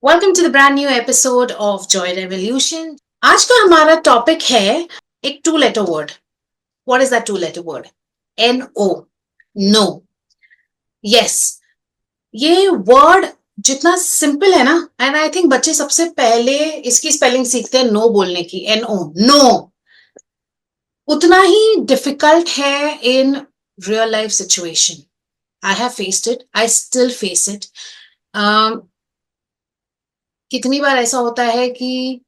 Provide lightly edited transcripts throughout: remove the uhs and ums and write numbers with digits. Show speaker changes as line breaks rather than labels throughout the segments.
Welcome to the brand new episode of Joy Revolution. आज का हमारा टॉपिक है एक two letter word. What is that two letter word? NO। No. Yes. ये word जितना simple है ना, एंड आई थिंक बच्चे सबसे पहले इसकी स्पेलिंग सीखते हैं नो बोलने की। NO, no. उतना ही डिफिकल्ट है in real life situation. I have faced it, I still face it. कितनी बार ऐसा होता है कि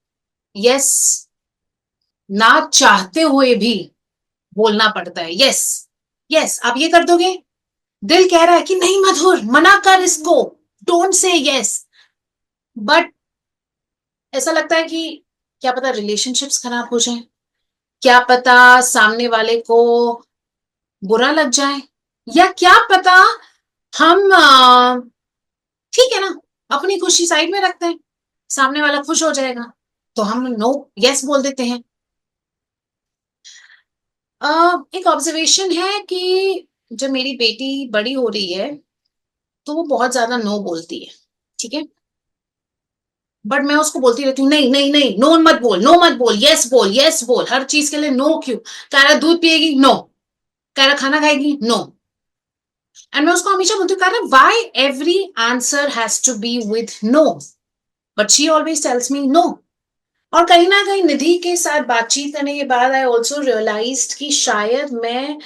यस ना चाहते हुए भी बोलना पड़ता है। यस, यस आप ये कर दोगे। दिल कह रहा है कि नहीं मधुर, मना कर इसको, डोंट से यस। बट ऐसा लगता है कि क्या पता रिलेशनशिप्स खराब हो जाए, क्या पता सामने वाले को बुरा लग जाए, या क्या पता हम ठीक है ना, अपनी खुशी साइड में रखते हैं, सामने वाला खुश हो जाएगा तो हम नो यस बोल देते हैं। एक ऑब्जर्वेशन है कि जब मेरी बेटी बड़ी हो रही है तो वो बहुत ज्यादा नो बोलती है। ठीक है, बट मैं उसको बोलती रहती हूँ नहीं नहीं नहीं, नो मत बोल, नो मत बोल, यस बोल, यस बोल, हर चीज के लिए नो क्यों? कह रहा दूध पिएगी, नो। कह रहा खाना खाएगी, नो। एंड मैं उसको हमेशा बोलती हूँ, कह रहा why every answer has to be with no? But she always tells me no. और कहीं ना कहीं निधि के साथ बातचीत करने के बाद आई ऑल्सो रियलाइज कि शायद मैं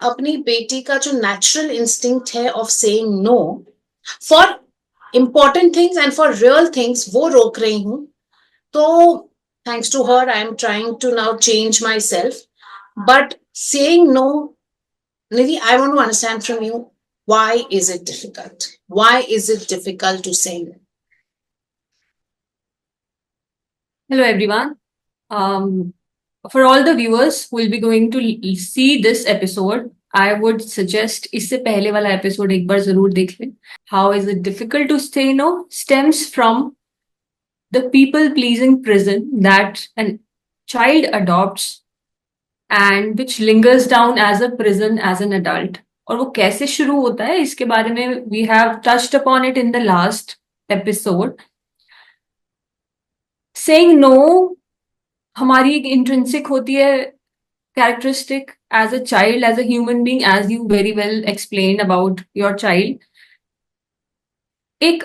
अपनी बेटी का जो नेचुरल इंस्टिंक्ट है of saying no for important things and for real things वो रोक रही हूँ। तो thanks to her I am trying to now change myself, but saying no, Nidhi, I want to understand from you, why is it difficult? Why is it difficult to say no?
Hello, everyone. For all the viewers who will be going to see this episode, I would suggest इससे पहले वाला episode एक बार जरूर देख लें. How is it difficult to say no? Stems from the people-pleasing prison that a child adopts and which lingers down as a prison as an adult. और वो कैसे शुरू होता है इसके बारे में we have touched upon it in the last episode. Saying no हमारी एक इंट्रिंसिक होती है characteristic as a child, as a human being, as you very well explained about your child. एक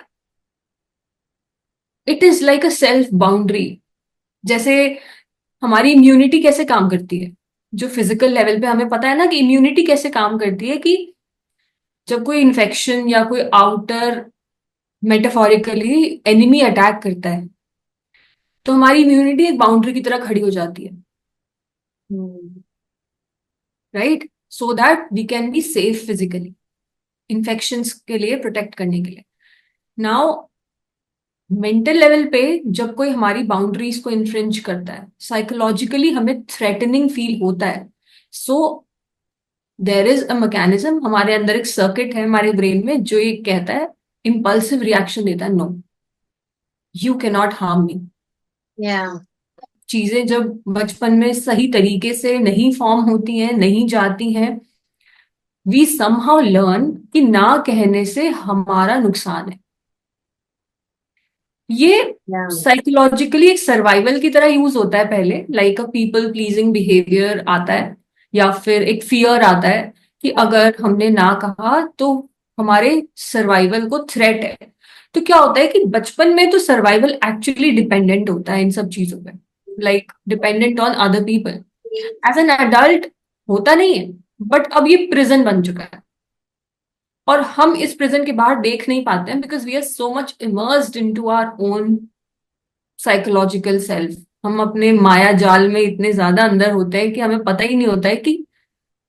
it is like a self boundary. जैसे हमारी immunity कैसे काम करती है, जो फिजिकल लेवल पे हमें पता है ना कि इम्यूनिटी कैसे काम करती है, कि जब कोई इन्फेक्शन या कोई आउटर मेटाफोरिकली एनिमी अटैक करता है तो हमारी इम्यूनिटी एक बाउंड्री की तरह खड़ी हो जाती है, right, so that we can be safe physically, infections के लिए प्रोटेक्ट करने के लिए. नाउ मेंटल लेवल पे जब कोई हमारी बाउंड्रीज को इन्फ्रिंज करता है, साइकोलॉजिकली हमें थ्रेटनिंग फील होता है. So there is a mechanism, हमारे अंदर एक सर्किट है हमारे ब्रेन में जो ये कहता है, इम्पल्सिव रिएक्शन देता है, no you can not harm me.
Yeah.
चीजें जब बचपन में सही तरीके से नहीं फॉर्म होती हैं, नहीं जाती हैं, वी समहाउ लर्न कि ना कहने से हमारा नुकसान है. ये
Yeah.
साइकोलॉजिकली एक सर्वाइवल की तरह यूज होता है पहले, like a people pleasing behaviour आता है, या फिर एक फियर आता है कि अगर हमने ना कहा तो हमारे सर्वाइवल को थ्रेट है. तो क्या होता है कि बचपन में तो सर्वाइवल एक्चुअली डिपेंडेंट होता है इन सब चीजों पे, like dependent on other people. As an adult होता नहीं है, बट अब ये प्रिजन बन चुका है और हम इस प्रिजन के बाहर देख नहीं पाते हैं because we are so much immersed into our own psychological self. हम अपने माया जाल में इतने ज्यादा अंदर होते हैं कि हमें पता ही नहीं होता है कि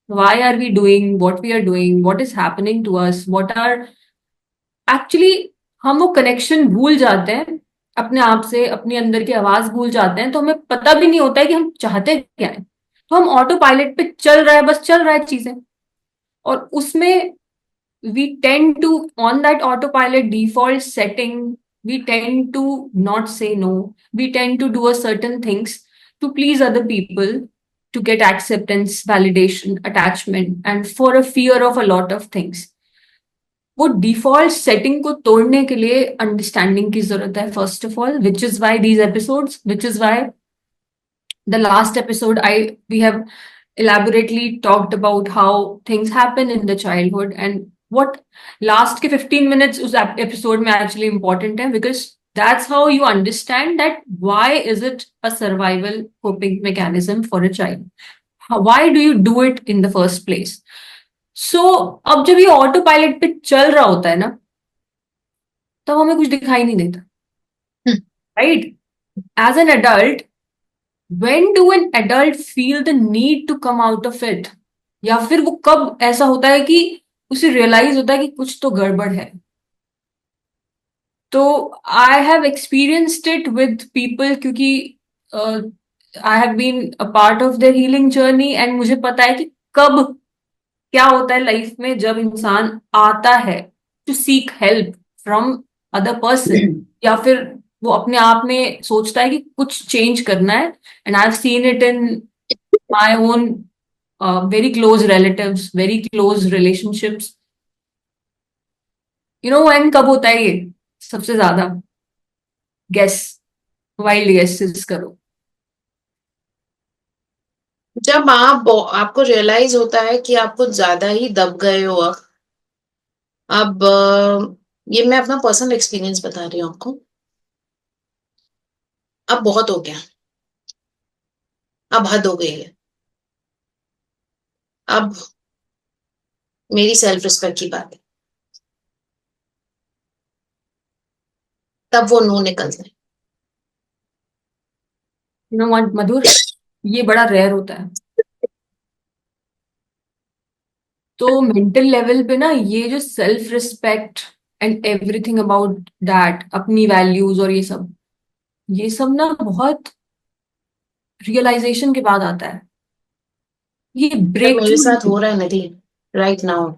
why are we doing what we are doing, what is happening to us, what are actually, हम वो कनेक्शन भूल जाते हैं अपने आप से, अपने अंदर की आवाज भूल जाते हैं, तो हमें पता भी नहीं होता है कि हम चाहते क्या है. तो हम ऑटो पायलट पे चल रहा है, बस चल रहा है चीजें, और उसमें we tend to, on that autopilot default setting, we tend to not say no, we tend to do a certain things to please other people, to get acceptance, validation, attachment, and for a fear of a lot of things. वो default setting को तोड़ने के लिए understanding की जरूरत है, first of all, which is why these episodes, which is why the last episode I we have elaborately talked about how things happen in the childhood, and what last के 15 minutes उस episode में actually important है, because that's how you understand that why is it a survival coping mechanism for a child. Why do you do it in the first place? So अब जब ये auto pilot पे चल रहा होता है ना, तब हमें कुछ दिखाई नहीं देता, right? As an adult, when do an adult feel the need to come out of it? या फिर वो कब ऐसा होता है कि उसे रियलाइज होता है कि कुछ तो गड़बड़ है? तो I have experienced it with people, क्योंकि I have been a part of their healing journey, and मुझे पता है कि कब क्या होता है लाइफ में जब इंसान आता है to seek help from other person, या फिर वो अपने आप में सोचता है कि कुछ चेंज करना है. And I have seen it in my own very close relatives, very close relationships. You know and कब होता है ये सबसे ज्यादा? गेस, वाइल्ड गेसेस करो.
जब आपको रियलाइज होता है कि आप कुछ ज्यादा ही दब गए हो। अब ये मैं अपना पर्सनल एक्सपीरियंस बता रही हूँ आपको। अब बहुत हो गया, अब हद हो गई है, अब मेरी सेल्फ रिस्पेक्ट की बात है, तब वो नो निकलते हैं।
यू नो व्हाट मधुर, ये बड़ा रेयर होता है. तो मेंटल लेवल पे ना, ये जो self respect and everything about that, अपनी वैल्यूज और ये सब ना बहुत रियलाइजेशन के बाद आता है. ये
जब
ब्रेक
मेरे
थ्रू,
साथ हो रहा है Nidhi, right now.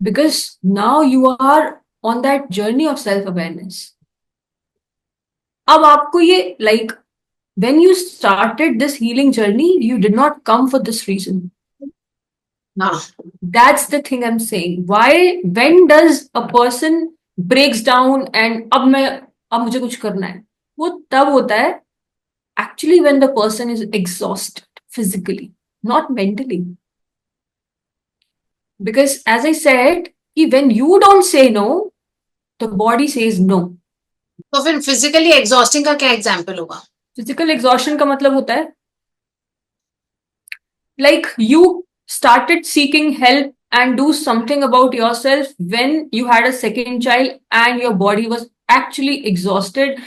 Because now you are on that journey of self awareness. अब आपको ये like, when you started this healing journey, you did not come for this reason.
हाँ,
That's the thing I'm saying. Why, when does a person breaks down and अब मुझे कुछ करना है? वो तब होता है actually when the person is exhausted physically, not mentally. Because as I said, कि when you don't say no, the body says no.
तो फिर फिजिकली एग्जॉस्टिंग का क्या एग्जाम्पल होगा?
Physical exhaustion का मतलब होता है like you started seeking help and do something about yourself when you had a second child and your body was actually exhausted.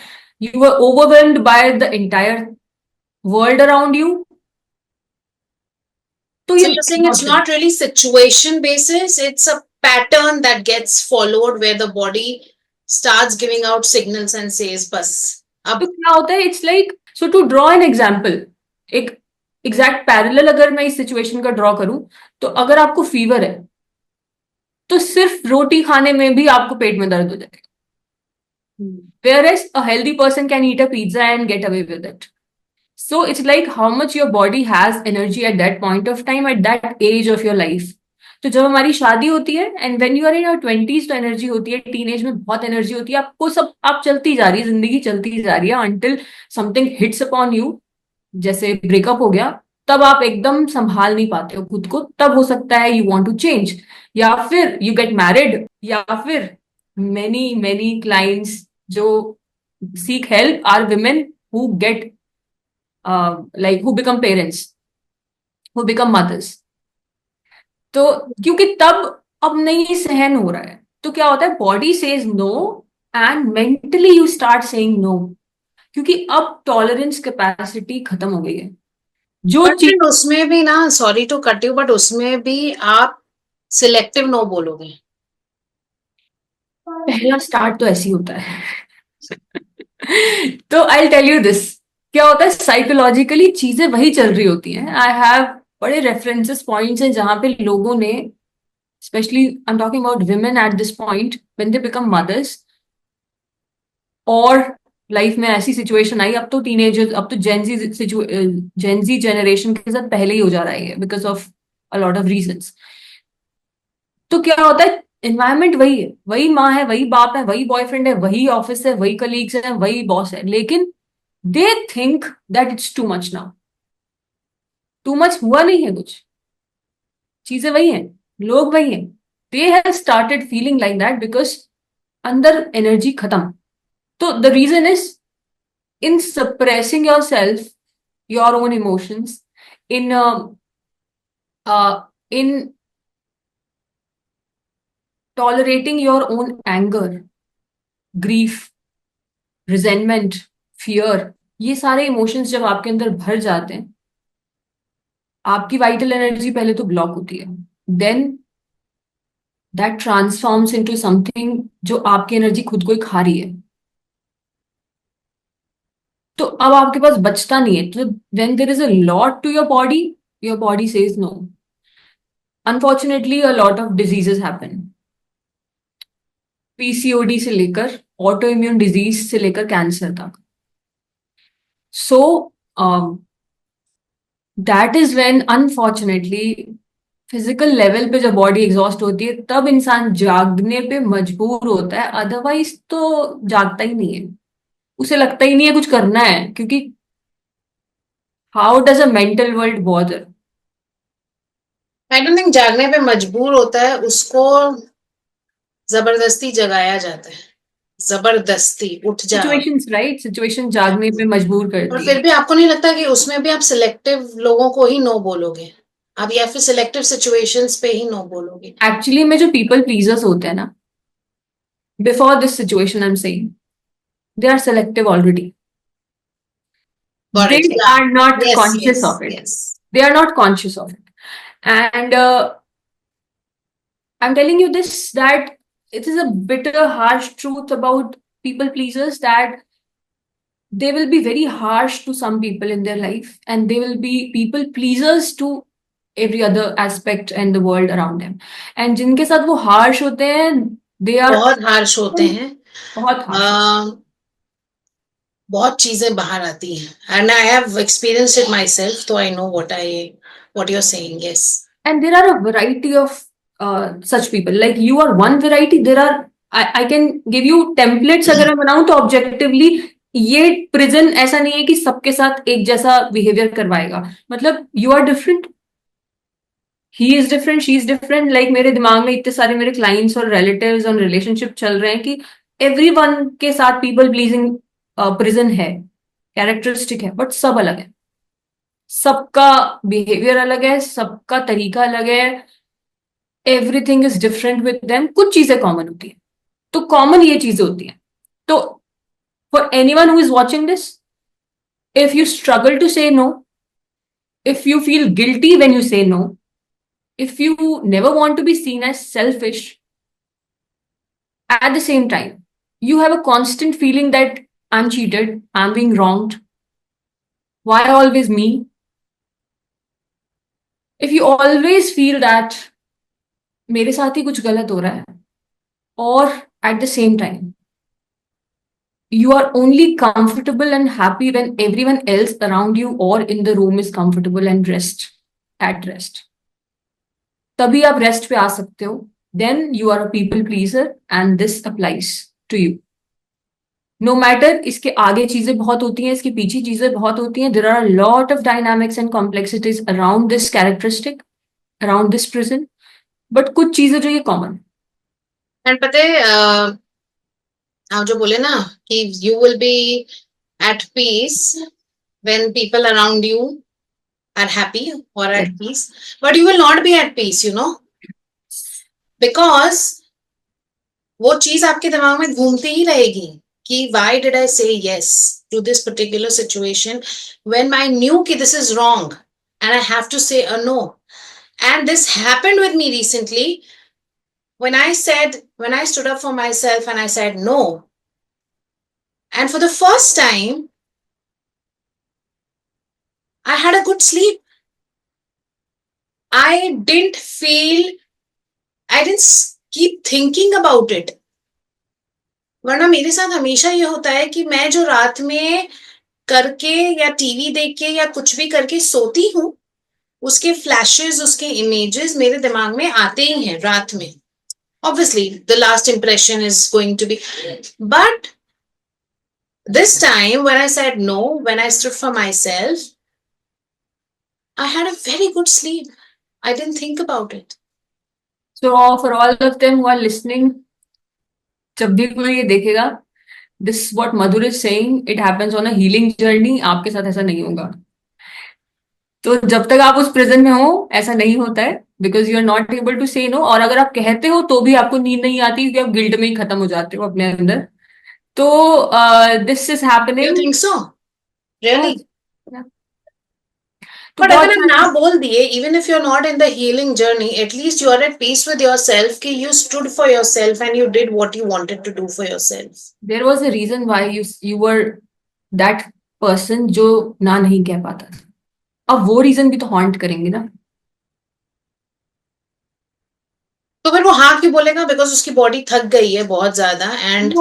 You were overwhelmed by the entire world around you. So
So
you're
you're saying it's
exhausted.
not really situation basis, it's a pattern that gets followed where the body starts giving out signals and says बस
तो
अब।
क्या होता है, it's like, so to draw an example, एक exact parallel अगर मैं इस सिचुएशन का ड्रॉ करूं, तो अगर आपको फीवर है तो सिर्फ रोटी खाने में भी आपको पेट में दर्द हो जाएगा. Whereas a healthy person can eat a pizza and get away with it. So it's like how much your body has energy at that point of time, at that age of your life. तो जब हमारी शादी होती है and when you are in your 20s, तो energy होती है, teenage में बहुत एनर्जी होती है, आपको सब, आप चलती जा रही है, जिंदगी चलती जा रही है until something hits upon you. जैसे ब्रेकअप हो गया, तब आप एकदम संभाल नहीं पाते हो खुद को, तब हो सकता है यू वांट टू चेंज, या फिर यू गेट मैरिड, या फिर मेनी मेनी क्लाइंट्स जो seek help are women who get like who become parents, who become mothers. तो क्योंकि तब अब नहीं सहन हो रहा है, तो क्या होता है, body says no and mentally you start saying no, क्योंकि अब टॉलरेंस कैपेसिटी खत्म हो गई है. जो
बट
चीज,
फिर उसमें भी ना, sorry to cut you, but उसमें भी आप सिलेक्टिव नो बोलोगे।
पहला स्टार्ट तो ऐसे ही होता है. तो आई टेल यू दिस, क्या होता है साइकोलॉजिकली, चीजें वही चल रही होती हैं. आई हैव बड़े रेफरेंसेस पॉइंट्स हैं जहां पे लोगों ने, specially I am talking about women at this point when they become mothers, और लाइफ में ऐसी सिचुएशन आई, अब तो टीनेजर्स, अब तो जेनजी जनरेशन के साथ पहले ही हो जा रहा है because of a lot of reasons. तो क्या होता है, एनवायरमेंट वही है, वही माँ है, वही बाप है, वही बॉयफ्रेंड है, वही ऑफिस है, वही कलीग्स है, वही बॉस है, लेकिन they think that it's too much now. Too much हुआ नहीं है कुछ, चीजें वही हैं, लोग वही हैं। They have started feeling like that because अंदर एनर्जी खत्म। तो the reason is in suppressing yourself, your own emotions, in in tolerating your own anger, grief, resentment, fear, ये सारे इमोशंस जब आपके अंदर भर जाते हैं, आपकी वाइटल एनर्जी पहले तो ब्लॉक होती है, then that transforms into something जो आपकी एनर्जी खुद को ही खा रही है। तो अब आपके पास बचता नहीं है, तो when there is a lot to your body says no. Unfortunately a lot of diseases happen, PCOD से लेकर ऑटो इम्यून डिजीज से लेकर कैंसर तक। So that is when unfortunately physical level पे जब बॉडी एग्जॉस्ट होती है तब इंसान जागने पे मजबूर होता है, अदरवाइज तो जागता ही नहीं है। उसे लगता ही नहीं है कुछ करना है, क्योंकि how does a mental world bother.
I don't think जागने पे मजबूर होता है, उसको जबरदस्ती जगाया जाता है, जबरदस्ती उठ जाओ।
सिचुएशंस राइट, सिचुएशन जागने पे मजबूर
और
करती
फिर
है।
भी आपको नहीं लगता कि उसमें भी आप सिलेक्टिव लोगों को ही नो बोलोगे, आप या फिर सिलेक्टिव सिचुएशंस पे ही नो बोलोगे?
एक्चुअली में जो पीपल प्लीजर्स होते हैं ना, before this situation I am saying, they are selective already.
Got
They
it, yeah,
are not
yes
conscious
yes
of it.
Yes.
They are not conscious of it. And I'm telling you this, that it is a bitter, harsh truth about people pleasers, that they will be very harsh to some people in their life, and they will be people pleasers to every other aspect and the world around them. And जिनके साथ वो harsh होते हैं, they are
बहुत harsh होते हैं।
बहुत harsh होते
बहुत चीजें बाहर आती हैं, and I have experienced it myself, तो I know what you are saying, yes.
हैं। And there are a variety of such people. Like you are one variety. There are, I can give you templates अगर मैं बनाऊं तो objectively ये prison ऐसा नहीं है कि सबके साथ एक जैसा बिहेवियर करवाएगा। मतलब you are different, he is different, she is different. Like मेरे दिमाग में इतने सारे मेरे क्लाइंट्स और रिलेटिव्स और रिलेशनशिप चल रहे हैं कि एवरी वन के साथ पीपल प्लीजिंग प्रिजन है, कैरेक्टरिस्टिक है, बट सब अलग है। सबका बिहेवियर अलग है, सबका तरीका अलग है, everything is different with them. कुछ चीजें कॉमन होती है, तो कॉमन ये चीजें होती हैं। तो for anyone who is watching this, if you struggle to say no, if you feel guilty when you say no, if you never want to be seen as selfish, at the same time, you have a constant feeling that I'm cheated, I'm being wronged, why always me? If you always feel that मेरे साथ ही कुछ गलत हो रहा है, और at the same time, you are only comfortable and happy when everyone else around you or in the room is comfortable and at rest. तभी आप रेस्ट पे आ सकते हो। Then you are a people pleaser and this applies to you. No matter इसके आगे चीजें बहुत होती हैं, इसके पीछे चीजें बहुत होती हैं। There are lot of dynamics and complexities around this characteristic, around this prison, but कुछ चीजें जो ये कॉमन।
एंड पता है, आप जो बोले ना कि you will be at peace when people around you are happy or at peace, but you will not be at peace, because वो चीज आपके दिमाग में घूमती ही रहेगी कि why did I say yes to this particular situation when I knew कि this is wrong and I have to say a no. And this happened with me recently when I stood up for myself and I said no, and for the first time I had a good sleep. I didn't keep thinking about it. वरना मेरे साथ हमेशा ये होता है कि मैं जो रात में करके या टीवी देख के या कुछ भी करके सोती हूँ, उसके फ्लैशेस, उसके इमेजेस मेरे दिमाग में आते ही हैं रात में। Obviously the last impression is going to be, but this time when I said no, when I stood for myself, I had a very good sleep. I didn't think about it.
So for all of them who are listening, जब भी कोई ये देखेगा, this what Madhur is saying, it happens on a healing journey, आपके साथ ऐसा नहीं होगा। तो जब तक आप उस प्रिजन में हो ऐसा नहीं होता है, because you are not able to say no, और अगर आप कहते हो तो भी आपको नींद नहीं आती क्योंकि आप गिल्ट में ही खत्म हो जाते हो अपने अंदर। तो this is
You
happening.
think so? Really?
तो
But अगर
बहुत
आप
सारे,
ना बोल दिए, even if you're not in the healing journey, at least you are at peace with yourself कि you stood for yourself and you did what you wanted to do for yourself.
There was a reason why you were that person जो ना नहीं कह पाता था। अब वो reason भी तो हॉन्ट करेंगे ना।
तो फिर वो हाँ क्यों बोलेगा? बिकॉज उसकी बॉडी थक गई है बहुत ज्यादा एंड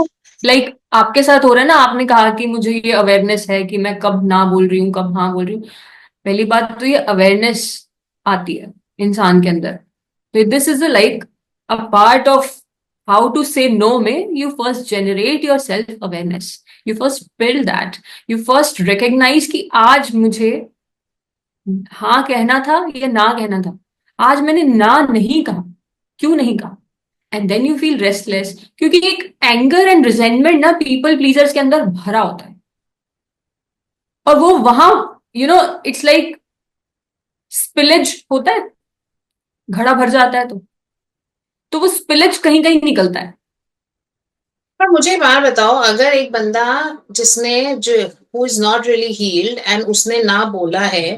लाइक आपके साथ हो रहा है ना, आपने कहा कि मुझे ये अवेयरनेस है कि मैं कब ना बोल रही हूँ कब हाँ बोल रही हूँ। पहली बात तो ये अवेयरनेस आती है इंसान के अंदर। तो this is like a part of how to say no में, you first generate your self awareness, you first build that, you first recognise कि आज मुझे हाँ कहना था या ना कहना था, आज मैंने ना नहीं कहा, क्यों नहीं कहा। And then you feel restless, क्योंकि एक एंगर एंड रिजेंटमेंट ना पीपल प्लीजर्स के अंदर भरा होता है, और वो वहां, you know, it's like spillage होता है, घड़ा भर जाता है तो वो स्पिलेज कहीं कहीं निकलता है।
पर मुझे एक बात बताओ, अगर एक बंदा जिसने जो who is not really healed and उसने ना बोला है,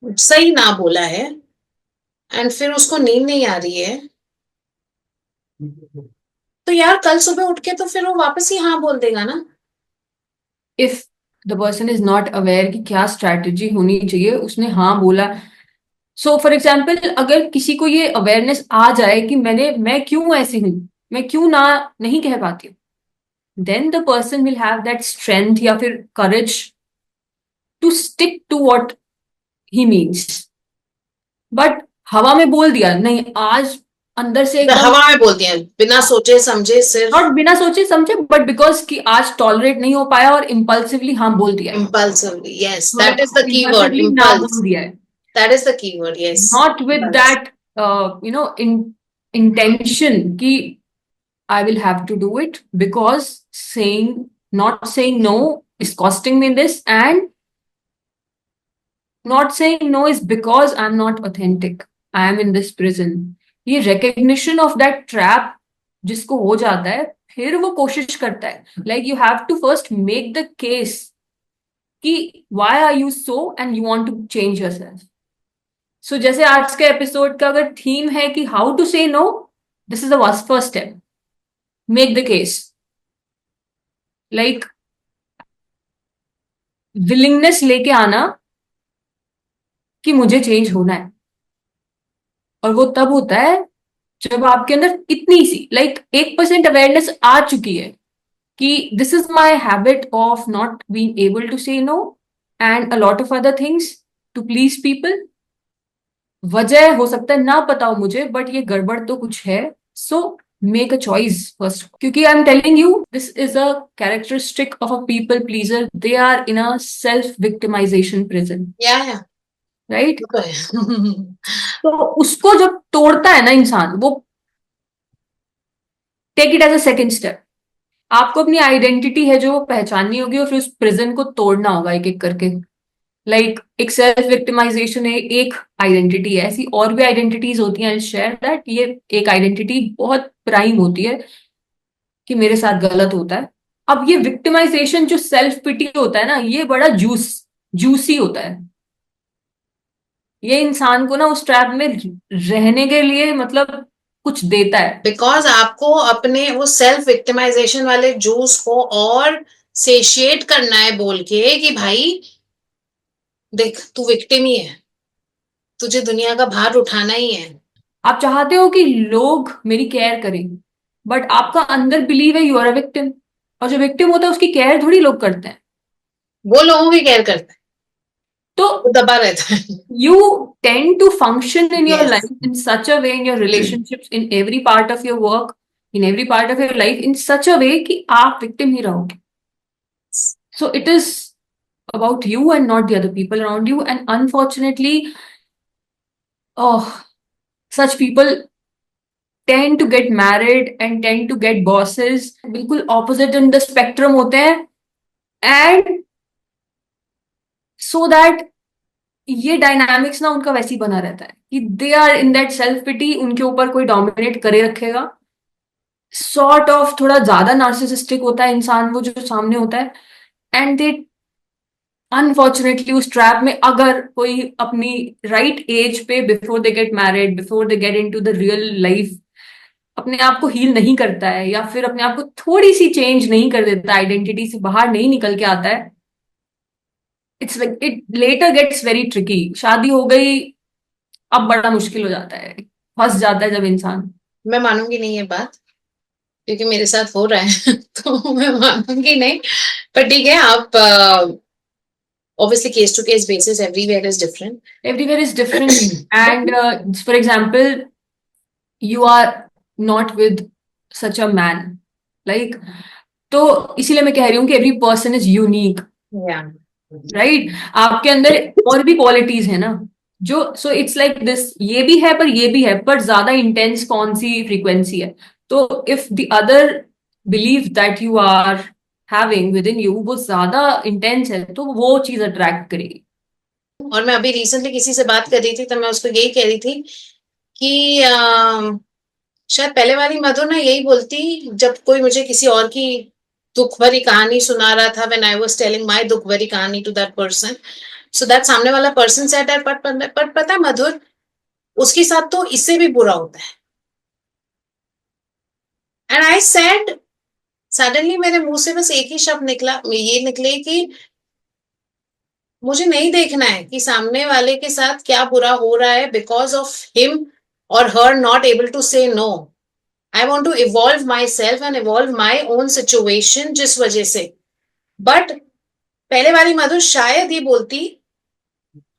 सही ना बोला है, एंड फिर उसको नींद नहीं आ रही है, तो यार कल सुबह उठ के तो फिर वो वापस ही हाँ बोल देगा ना।
If the person is not aware कि क्या स्ट्रैटेजी होनी चाहिए, उसने हाँ बोला। सो फॉर एग्जाम्पल, अगर किसी को ये अवेयरनेस आ जाए कि मैं क्यों ऐसी हूं, मैं क्यों ना नहीं कह पाती हूँ, then the person will have that strength या फिर courage to stick to what he means. But हवा में बोल दिया नहीं, आज अंदर से एकदम,
हवा में बोलती हैं बिना सोचे समझे सिर्फ।
नॉट बिना सोचे समझे, बट बिकॉज कि आज टॉलरेट नहीं हो पाया और इम्पल्सिवली हाँ बोल दिया है,
इम्पल्सिवली, यस, दैट इज
मतलब
द की वर्ड,
इम्पल्सिवली ना बोल
इम्पल्स।
दिया है,
that is the key word, yes.
Not with that you know intention कि I will have to do it because not saying no is costing me this, and not saying no is because I'm not authentic. I am in this prison. ये recognition of that trap जिसको हो जाता है, फिर वो कोशिश करता है, like you have to first make the case कि why are you so and you want to change yourself. So जैसे आज के एपिसोड का अगर थीम है कि how to say no, this is the first step. Make the case. Like willingness लेके आना कि मुझे चेंज होना है, और वो तब होता है जब आपके अंदर इतनी सी लाइक 1% अवेयरनेस आ चुकी है कि this is my habit of not being able to say no and a lot of other things to please people. वजह हो सकता है ना पता हो मुझे, बट ये गड़बड़ तो कुछ है। So make a choice first, क्योंकि I am telling you this is a characteristic of a people pleaser, they are in a self victimisation prison,
या
राइट।
वो तो है।
तो उसको जब तोड़ता है ना इंसान, वो take it as a second step. आपको अपनी आइडेंटिटी है जो वो पहचाननी होगी, और फिर उस प्रिजन को तोड़ना होगा एक एक करके। लाइक एक सेल्फ विक्टिमाइजेशन है, एक आइडेंटिटी है, ऐसी और भी आइडेंटिटीज होती हैं, आई शेयर दैट। ये एक आइडेंटिटी बहुत प्राइम होती है कि मेरे साथ गलत होता है। अब ये विक्टिमाइजेशन जो सेल्फ पिटी होता है ना, ये बड़ा जूसी होता है। ये इंसान को ना उस ट्रैप में रहने के लिए मतलब कुछ देता है।
बिकॉज आपको अपने वो सेल्फ विक्टिमाइजेशन वाले जूस को और सेशिएट करना है बोल के कि भाई देख तू विक्टिम ही है, तुझे दुनिया का भार उठाना ही है।
आप चाहते हो कि लोग मेरी केयर करें, बट आपका अंदर बिलीव है यू आर अ विक्टिम, और जो विक्टिम होता है उसकी केयर थोड़ी लोग करते हैं।
वो लोगों की केयर करता है।
तो
वो दबा रहता है।
you tend to function in your life
yes.
in such a way, in your relationships, in every part of your work, in every part of your life, in such a way कि आप victim ही रहोगे. So it is about you and not the other people around you. And unfortunately, oh, such people tend to get married and tend to get bosses. बिल्कुल opposite in the spectrum होते हैं. And so that ये dynamics ना उनका वैसे ही बना रहता है कि they are in that self pity, उनके ऊपर कोई डोमिनेट करे रखेगा. सॉर्ट ऑफ थोड़ा ज्यादा नार्सिसिस्टिक होता है इंसान वो जो सामने होता है. एंड दे अनफॉर्चुनेटली उस ट्रैप में अगर कोई अपनी राइट एज पे, before they get married, before they get into the real life, अपने आप को हील नहीं करता है या फिर अपने आप को थोड़ी सी चेंज नहीं कर देता, आइडेंटिटी से बाहर नहीं निकल के आता है, it's it later gets very tricky. शादी हो गई, अब बड़ा मुश्किल हो जाता है, फंस जाता है जब इंसान.
मैं मानूंगी नहीं ये बात, क्योंकि मेरे साथ हो रहा है तो मैं मानूंगी नहीं। पर ठीक है, आप obviously case to case basis, everywhere is different.
Everywhere is different. And for example, you are not with such a man. Like, तो इसीलिए मैं कह रही हूँ कि every person is unique,
Yeah.
right? आपके अंदर और भी क्वालिटीज है ना जो, सो इट्स लाइक दिस, ये भी है पर ये भी है, पर ज्यादा इंटेंस कौन सी फ्रीक्वेंसी है. तो if the other believe that you are having within you वो ज्यादा इंटेंस है तो वो चीज अट्रैक्ट करेगी.
और मैं अभी रिसेंटली किसी से बात कर रही थी, तो मैं उसको यही कह रही थी कि शायद पहले वाली मधु ना यही बोलती, जब कोई मुझे किसी और की दुख भरी कहानी सुना रहा था, when I was telling my दुख भरी कहानी to that person, so that सामने वाला पर्सन सेड दैट, पर पता है मधुर, उसके साथ तो इससे भी बुरा होता है। एंड आई सेड, सडनली मेरे मुंह से बस एक ही शब्द निकला, ये निकले कि मुझे नहीं देखना है कि सामने वाले के साथ क्या बुरा हो रहा है बिकॉज ऑफ हिम और her not able to say no. I want to evolve myself and evolve my own situation, जिस वजह से। बट पहले वाली मधु शायद ही बोलती,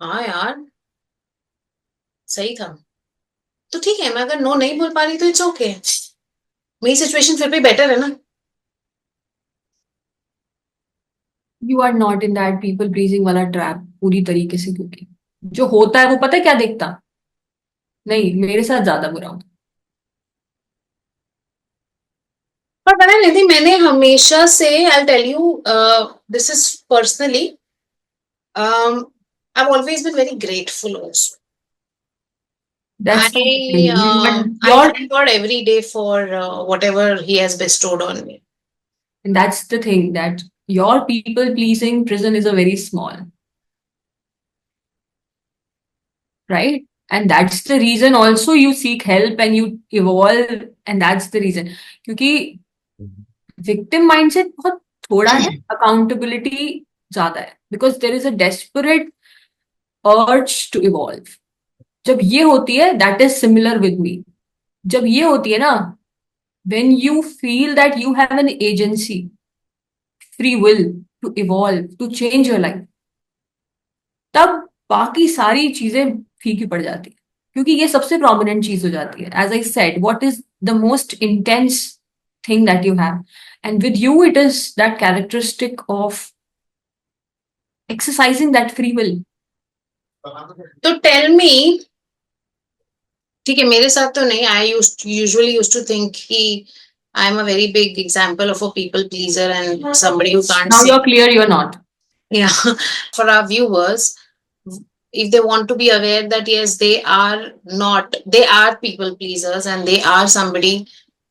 हाँ यार सही था, तो ठीक है, मैं अगर नो नहीं बोल पा रही तो इट्स ओके, मेरी सिचुएशन फिर भी बेटर है ना।
You are not in that people pleasing वाला ट्रैप पूरी तरीके से, क्योंकि जो होता है वो पता है क्या देखता, नहीं मेरे साथ ज्यादा बुरा होता.
पर पता है निधि, मैंने हमेशा से, I tell you this is personally, I've always been very grateful also.
That's not the
I
thing.
I
Your,
thank God every day for whatever He has bestowed on me.
and that's the thing, that your people pleasing prison is a very small, right? And that's the reason also you seek help and you evolve, and that's the reason. क्योंकि victim mindset बहुत थोड़ा है, accountability ज्यादा है, because there is a desperate urge to evolve. जब ये होती है, that is similar with me. जब ये होती है ना, when you feel that you have an agency, free will to evolve, to change your life, तब बाकी सारी चीजें फीकी पड़ जाती है, क्योंकि ये सबसे प्रोमिनेंट चीज हो जाती है. As I said, what is the most intense thing that you have, and with you it is that characteristic of exercising that free will.
तो टेल मी, ठीक है मेरे साथ तो नहीं, I usually used to think कि I am a very big example of a people pleaser and somebody who can't
now
say,
you are clear, you are not.
yeah, for our viewers, if they want to be aware that yes, they are not, they are people pleasers and they are somebody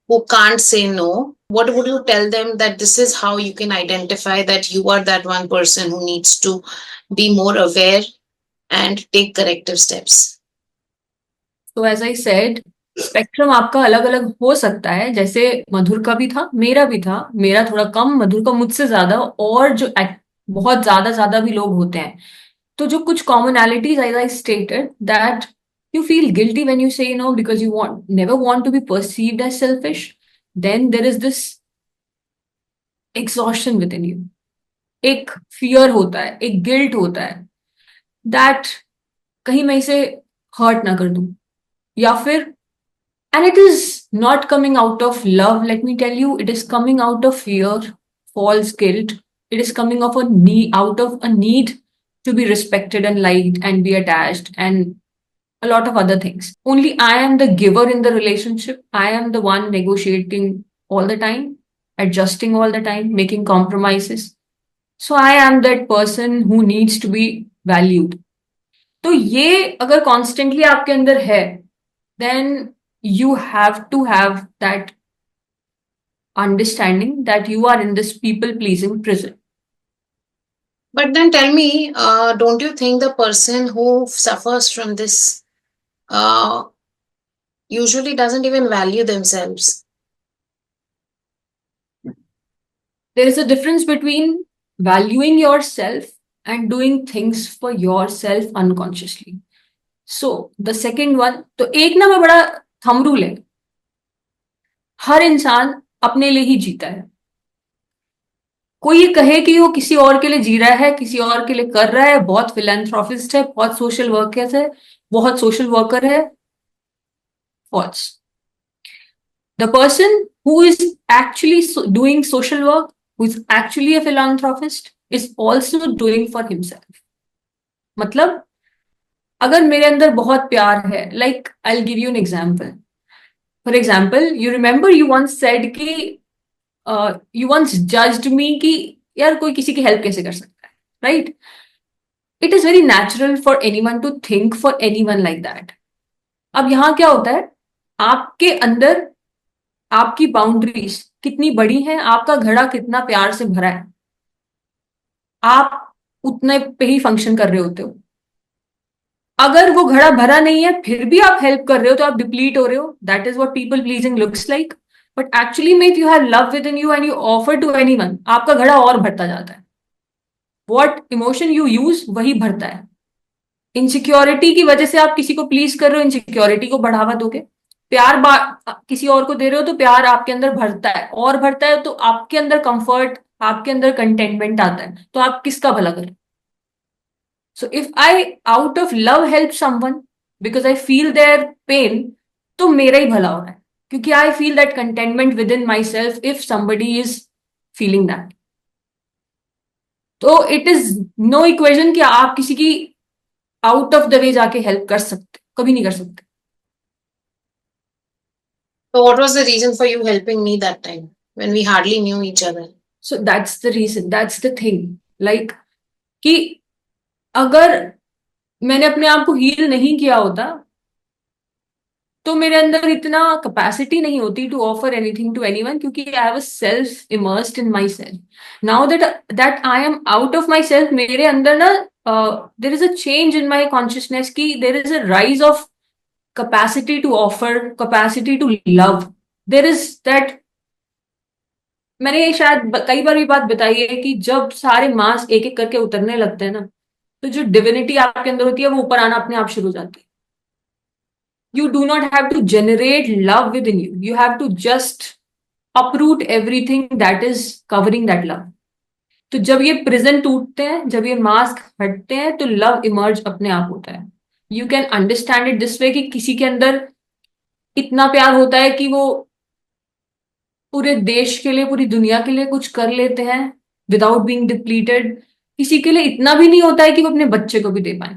who can't say no, what would you tell them that this is how you can identify that you are that one person who needs to be more aware and take corrective steps?
तो as I said, spectrum आपका अलग अलग हो सकता है, जैसे मधुर का भी था, मेरा भी था, मेरा थोड़ा कम, मधुर का मुझसे ज्यादा, और जो बहुत ज्यादा ज्यादा भी लोग होते हैं. तो जो कुछ commonalities, as I stated, that you feel guilty when you say no because you never want to be perceived as selfish. Then there is this exhaustion within you. एक fear होता है, एक guilt होता है. दैट कहीं मैं इसे hurt ना कर दूं, या फिर, and it is not coming out of love, let me tell you, it is coming out of fear, false guilt. It is coming of a need, out of a need to be respected and liked and be attached and a lot of other things. Only I am the giver in the relationship. I am the one negotiating all the time, adjusting all the time, making compromises. So I am that person who needs to be valued. तो ये अगर constantly आपके अंदर है, then you have to have that understanding that you are in this people pleasing prison.
But then tell me, don't you think the person who suffers from this uh, usually doesn't even value themselves?
There is a difference between valuing yourself and doing things for yourself unconsciously. So the second one, तो एक ना मैं बड़ा thumb rule है, हर इंसान अपने लिए ही जीता है. कोई ये कहे कि वो किसी और के लिए जी रहा है, किसी और के लिए कर रहा है, बहुत फिलेंथ्रोपिस्ट है, बहुत सोशल वर्कर है, बहुत सोशल वर्कर है, false. The person who is actually doing social work, who is actually a philanthropist, is also doing for himself. मतलब अगर मेरे अंदर बहुत प्यार है, like I'll give you an example. For example, you remember you once said कि you once judged me कि यार कोई किसी की हेल्प कैसे कर सकता है, right? It is very natural for anyone to think for anyone like that. अब यहाँ क्या होता है, आपके अंदर आपकी बाउंड्रीज कितनी बड़ी हैं, आपका घड़ा कितना प्यार से भरा है, आप उतने पे ही फंक्शन कर रहे होते हो. अगर वो घड़ा भरा नहीं है फिर भी आप हेल्प कर रहे हो तो आप डिप्लीट हो रहे हो. That is what people pleasing looks like. But actually में if you have love within you and you offer to anyone, आपका घड़ा और भरता जाता है. व्हाट इमोशन यू यूज वही भरता है. इनसिक्योरिटी की वजह से आप किसी को प्लीज कर रहे हो, इनसिक्योरिटी को बढ़ावा दोगे. प्यार किसी और को दे रहे हो तो प्यार आपके अंदर भरता है, और भरता है तो आपके अंदर कंफर्ट, आपके अंदर कंटेनमेंट आता है, तो आप किसका भला करें. So if I out of love help someone because I feel their pain, तो मेरा ही भला हो रहा है, क्योंकि I feel that containment within myself if somebody is feeling that. तो इट इज नो इक्वेशन कि आप किसी की आउट ऑफ द वे जाके हेल्प कर सकते, कभी नहीं कर सकते.
So, what was the reason for you helping me that time when we hardly knew each other?
So that's the reason, that's the thing. Like कि अगर मैंने अपने आप को हील नहीं किया होता तो मेरे अंदर इतना कैपेसिटी नहीं होती to offer anything to anyone, क्योंकि I was self immersed in myself. Now that I am out of myself, मेरे अंदर ना there is a change in my consciousness की there is a rise of capacity to offer, capacity to love. There is that. मैंने ये शायद कई बार ये बात बताई है कि जब सारे मास एक एक करके उतरने लगते हैं ना, तो जो डिविनिटी आपके अंदर होती है वो ऊपर आना अपने आप शुरू हो जाती है. You do not have to generate love within you, you have to just uproot everything that is covering that love. तो जब ये प्रिजन टूटते हैं, जब ये मास्क हटते हैं, तो लव इमर्ज अपने आप होता है. You can understand it this way कि किसी के अंदर इतना प्यार होता है कि वो पूरे देश के लिए, पूरी दुनिया के लिए कुछ कर लेते हैं विदाउट बीइंग डिप्लीटेड. किसी के लिए इतना भी नहीं होता है कि वो अपने बच्चे को भी दे पाए,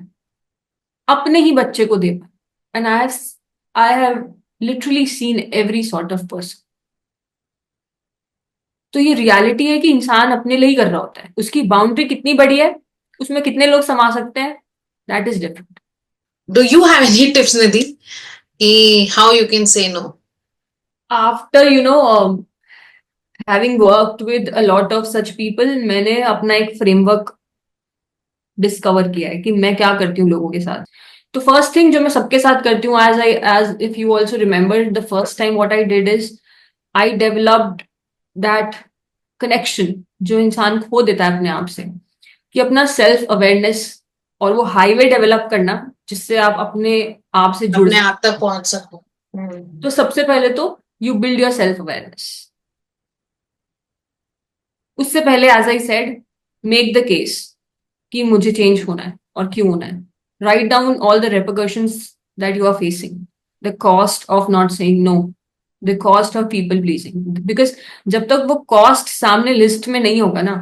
अपने ही बच्चे को दे पाए. And I have literally seen every sort of person. तो ये रियलिटी है कि इंसान अपने लिए ही कर रहा होता है. उसकी बाउंड्री कितनी बड़ी है, उसमें कितने लोग समा सकते हैं, that is different.
Do you have any tips, Nidhi? How you can say no?
After having worked with a lot of such people, मैंने अपना एक फ्रेमवर्क डिस्कवर किया है कि मैं क्या करती हूँ लोगों के साथ. तो फर्स्ट थिंग जो मैं सबके साथ करती हूँ, as if you also remember the first time what I did is I developed that connection जो इंसान खो देता है अपने आप से, कि अपना सेल्फ अवेयरनेस और वो हाईवे डेवलप करना जिससे आप अपने आप से जुड़
अपने आप तक पहुंच सको.
तो सबसे पहले तो you build your self awareness. उससे पहले as I said, make the case कि मुझे चेंज होना है. और क्यों होना है. Write down all the repercussions that you are facing, the cost of not saying no, the cost of people pleasing, because जब तक वो कॉस्ट सामने लिस्ट में नहीं होगा ना,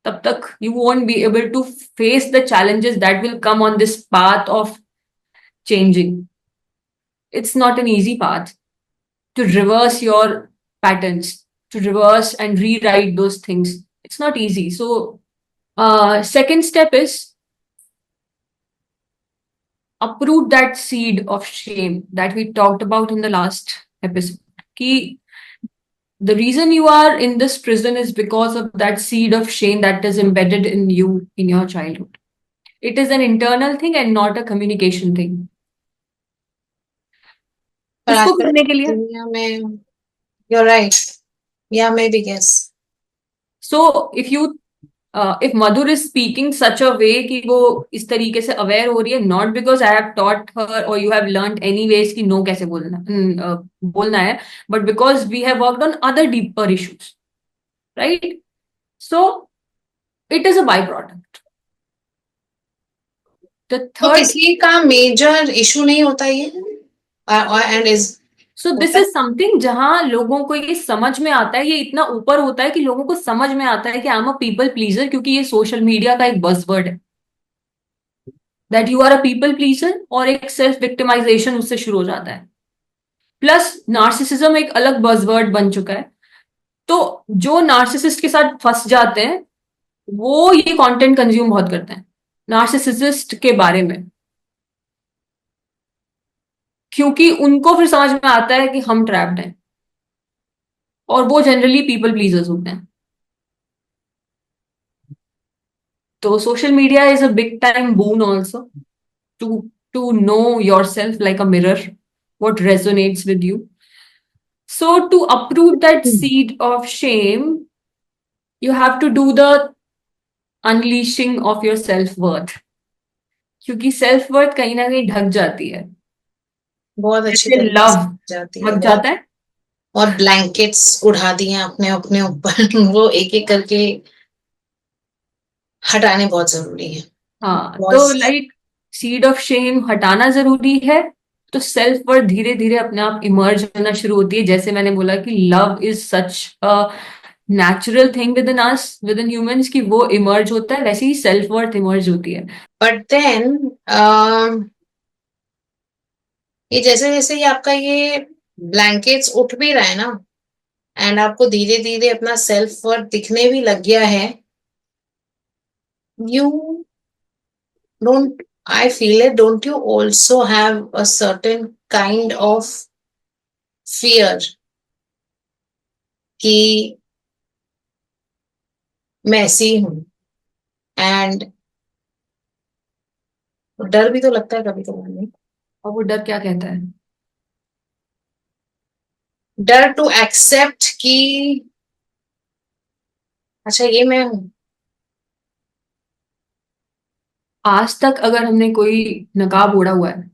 तब तक you won't be able to face the challenges that will come on this path of changing. It's not an easy path to reverse your patterns, to reverse and rewrite those things. It's not easy. So, second step is uproot that seed of shame that we talked about in the last episode. Ki the reason you are in this prison is because of that seed of shame that is embedded in you in your childhood. It is an internal thing and not a communication thing.
पर
उसको
आजकल
करने के लिए,
दुनिया में, you're right, yeah, maybe guess.
so if Madhur is speaking such a way कि वो इस तरीके से aware हो रही है, not because I have taught her or you have learned anyways कि no कैसे बोलना है, but because we have worked on other deeper issues, right? So it is a byproduct. The
तो
third,
किसी का मेजर इशू नहीं होता ये, and is
so this is something जहां लोगों को ये समझ में आता है, ये इतना ऊपर होता है कि लोगों को समझ में आता है कि I am a people pleaser, क्योंकि ये सोशल मीडिया का एक बज़वर्ड है that you are a people pleaser, और एक सेल्फ विक्टिमाइजेशन उससे शुरू हो जाता है. प्लस नार्सिसिज्म एक अलग बज़वर्ड बन चुका है. तो जो नार्सिसिस्ट के साथ फंस जाते हैं वो ये कंटेंट कंज्यूम बहुत करते हैं नार्सिसिस्ट के बारे में, क्योंकि उनको फिर समझ में आता है कि हम ट्रैप्ड हैं, और वो जनरली पीपल प्लीजर्स होते हैं. तो social media is a big time boon also to know yourself like a mirror, what resonates with you. So to uproot that seed of shame, you have to do the unleashing of your self-worth. क्योंकि self worth कहीं ना कहीं ढक जाती है,
बहुत अच्छी
जैसे
तरीके
लव
से जाती है,
ढक
बहुत,
जाता है.
और ब्लैंकेट्स उड़ा दिए अपने अपने ऊपर वो एक एक करके हटाने बहुत जरूरी है.
हाँ, तो
बहुत.
लाइक सीड ऑफ शेम हटाना जरूरी है. तो सेल्फ वर्थ धीरे धीरे अपने आप इमर्ज होना शुरू होती है. जैसे मैंने बोला कि love is such a natural thing with in us, with in humans, की वो इमर्ज होता है, वैसे ही सेल्फ वर्थ इमर्ज होती है.
बट देन ये जैसे जैसे ये आपका ये ब्लैंकेट्स उठ भी रहा है ना, एंड आपको धीरे धीरे अपना सेल्फ वर्थ दिखने भी लग गया है, you don't, I feel it, don't you also have a certain kind of fear कि मैं ऐसी हूं, एंड डर भी तो लगता है कभी कभार.
और वो डर क्या कहता है?
डर टू एक्सेप्ट कि अच्छा ये मैं हूं.
आज तक अगर हमने कोई नकाब ओढ़ा हुआ है,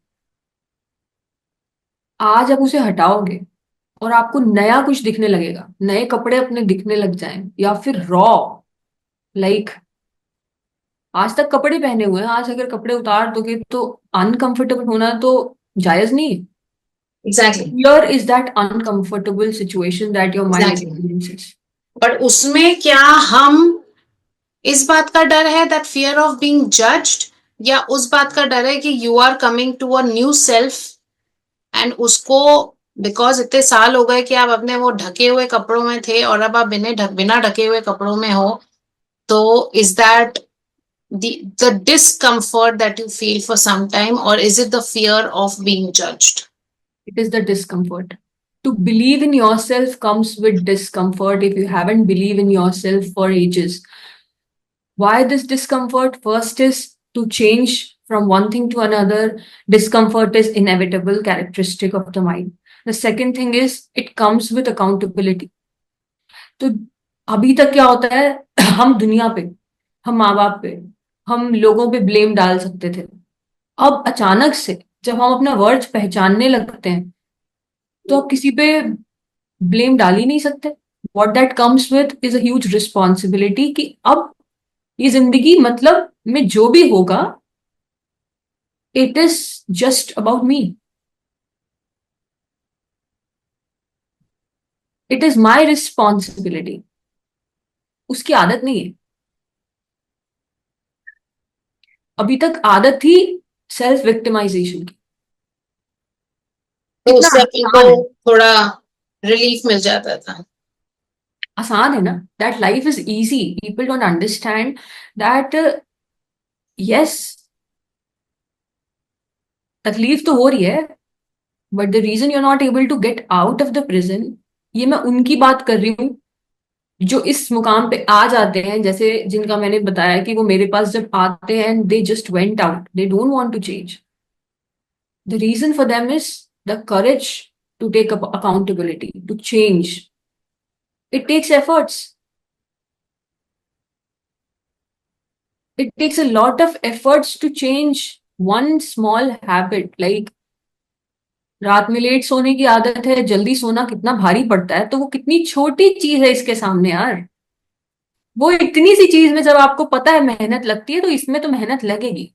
आज आप उसे हटाओगे और आपको नया कुछ दिखने लगेगा, नए कपड़े अपने दिखने लग जाएं, या फिर रॉ, लाइक आज तक कपड़े पहने हुए हैं, आज अगर कपड़े उतार दोगे तो अनकंफर्टेबल होना तो जायज नहीं है.
Exactly.
Fear is that uncomfortable situation that your mind
exactly.
experiences.
But उसमें क्या हम, इस बात का डर है that fear of being judged, या उस बात का डर है कि you are coming to a new self, and उसको बिकॉज इतने साल हो गए कि आप अपने वो ढके हुए कपड़ों में थे और अब आप बिना ढके हुए कपड़ों में हो, तो is that the discomfort that you feel for some time, or is it the fear of being judged?
It is the discomfort. To believe in yourself comes with discomfort if you haven't believed in yourself for ages. Why this discomfort? First is to change from one thing to another. Discomfort is inevitable characteristic of the mind. The second thing is it comes with accountability. तो अभी तक क्या होता है, हम दुनिया पे, हम माँ बाप पे, हम लोगों पे ब्लेम डाल सकते थे. अब अचानक से जब हम अपना वर्थ पहचानने लगते हैं तो अब किसी पे ब्लेम डाल ही नहीं सकते. What that comes with is a huge responsibility कि अब ये जिंदगी मतलब में जो भी होगा it is just about me, it is my responsibility. उसकी आदत नहीं है, अभी तक आदत थी सेल्फ विक्टिमाइजेशन की।
तो
कितना
उससे अपन को
आसान है,
थोड़ा रिलीफ मिल जाता था।
आसान है ना, that life is easy, people don't understand that. Yes, तकलीफ तो हो रही है, but the reason you are not able to get out of the prison, ये मैं उनकी बात कर रही हूँ जो इस मुकाम पे आ जाते हैं, जैसे जिनका मैंने बताया कि वो मेरे पास जब आते हैं, they just vent out, they don't want to change. The reason for them is the courage to take up accountability, to change. It takes efforts, it takes a lot of efforts to change one small habit, like रात में late सोने की आदत है, जल्दी सोना कितना भारी पड़ता है, तो वो कितनी छोटी चीज है इसके सामने यार। वो इतनी सी चीज में जब आपको पता है मेहनत लगती है, तो इसमें तो मेहनत लगेगी,